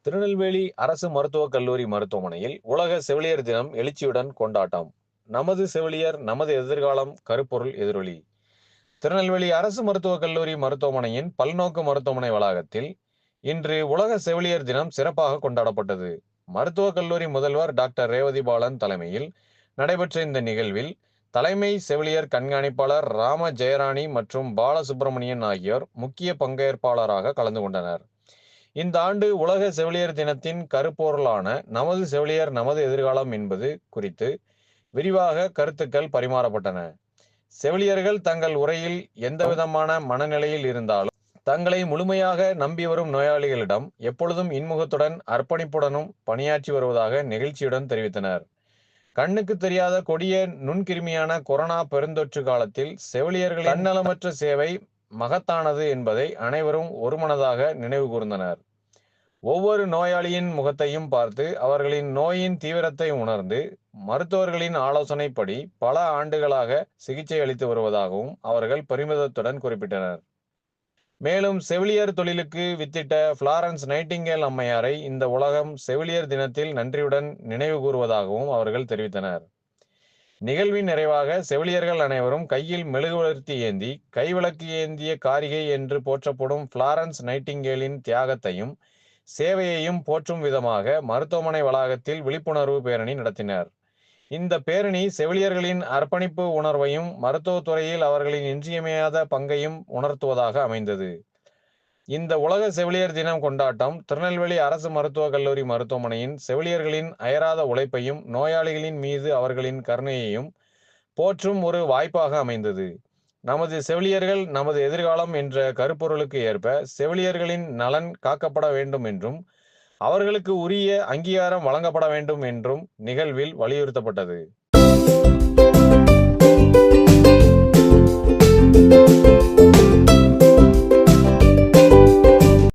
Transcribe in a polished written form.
திருநெல்வேலி அரசு மருத்துவக் கல்லூரி மருத்துவமனையில் உலக செவிலியர் தினம் எழுச்சியுடன் கொண்டாட்டம். நமது செவிலியர் நமது எதிர்காலம் கருப்பொருள் எதிரொலி. திருநெல்வேலி அரசு மருத்துவக் கல்லூரி மருத்துவமனையின் பல்நோக்கு மருத்துவமனை வளாகத்தில் இன்று உலக செவிலியர் தினம் சிறப்பாக கொண்டாடப்பட்டது. மருத்துவக் கல்லூரி முதல்வர் டாக்டர் ரேவதி பாலன் தலைமையில் நடைபெற்ற இந்த நிகழ்வில் தலைமை செவிலியர் கண்காணிப்பாளர் ராம ஜெயராணி மற்றும் பாலசுப்பிரமணியன் ஆகியோர் முக்கிய பங்கேற்பாளராக கலந்து கொண்டனர். இந்த ஆண்டு உலக செவிலியர் தினத்தின் கருப்பொருளான நமது செவிலியர் நமது எதிர்காலம் என்பது குறித்து விரிவாக கருத்துக்கள் பரிமாறப்பட்டன. செவிலியர்கள் தங்கள் உரையில் எந்தவிதமான மனநிலையில் இருந்தாலும் தங்களை முழுமையாக நம்பி வரும் நோயாளிகளிடம் எப்பொழுதும் இன்முகத்துடன் அர்ப்பணிப்புடனும் பணியாற்றி வருவதாக நெகிழ்ச்சியுடன் தெரிவித்தனர். கண்ணுக்கு தெரியாத கொடிய நுண்கிருமியான கொரோனா பெருந்தொற்று காலத்தில் செவிலியர்களின் தன்னலமற்ற சேவை மகத்தானது என்பதை அனைவரும் ஒருமனதாக நினைவு கூர்ந்தனர். ஒவ்வொரு நோயாளியின் முகத்தையும் பார்த்து அவர்களின் நோயின் தீவிரத்தை உணர்ந்து மருத்துவர்களின் ஆலோசனைப்படி பல ஆண்டுகளாக சிகிச்சை அளித்து வருவதாகவும் அவர்கள் பெருமிதத்துடன் குறிப்பிட்டனர். மேலும் செவிலியர் தொழிலுக்கு வித்திட்ட பிளாரன்ஸ் நைட்டிங்கேல் அம்மையாரை இந்த உலகம் செவிலியர் தினத்தில் நன்றியுடன் நினைவு கூறுவதாகவும் அவர்கள் தெரிவித்தனர். நிகழ்வின் நிறைவாக செவிலியர்கள் அனைவரும் கையில் மெழுகுவர்த்தி ஏந்தி கைவிளக்கு ஏந்திய காரிகை என்று போற்றப்படும் பிளாரன்ஸ் நைட்டிங்கேலின் தியாகத்தையும் சேவையையும் போற்றும் விதமாக மருத்துவமனை வளாகத்தில் விழிப்புணர்வு பேரணி நடத்தினர். இந்த பேரணி செவிலியர்களின் அர்ப்பணிப்பு உணர்வையும் மருத்துவத்துறையில் அவர்களின் இன்றியமையாத பங்கையும் உணர்த்துவதாக அமைந்தது. இந்த உலக செவிலியர் தினம் கொண்டாட்டம் திருநெல்வேலி அரசு மருத்துவக் கல்லூரி மருத்துவமனையின் செவிலியர்களின் அயராத உழைப்பையும் நோயாளிகளின் மீது அவர்களின் கருணையையும் போற்றும் ஒரு வாய்ப்பாக அமைந்தது. நமது செவிலியர்கள் நமது எதிர்காலம் என்ற கருப்பொருளுக்கு ஏற்ப செவிலியர்களின் நலன் காக்கப்பட வேண்டும் என்றும் அவர்களுக்கு உரிய அங்கீகாரம் வழங்கப்பட வேண்டும் என்றும் நிகழ்வில் வலியுறுத்தப்பட்டது.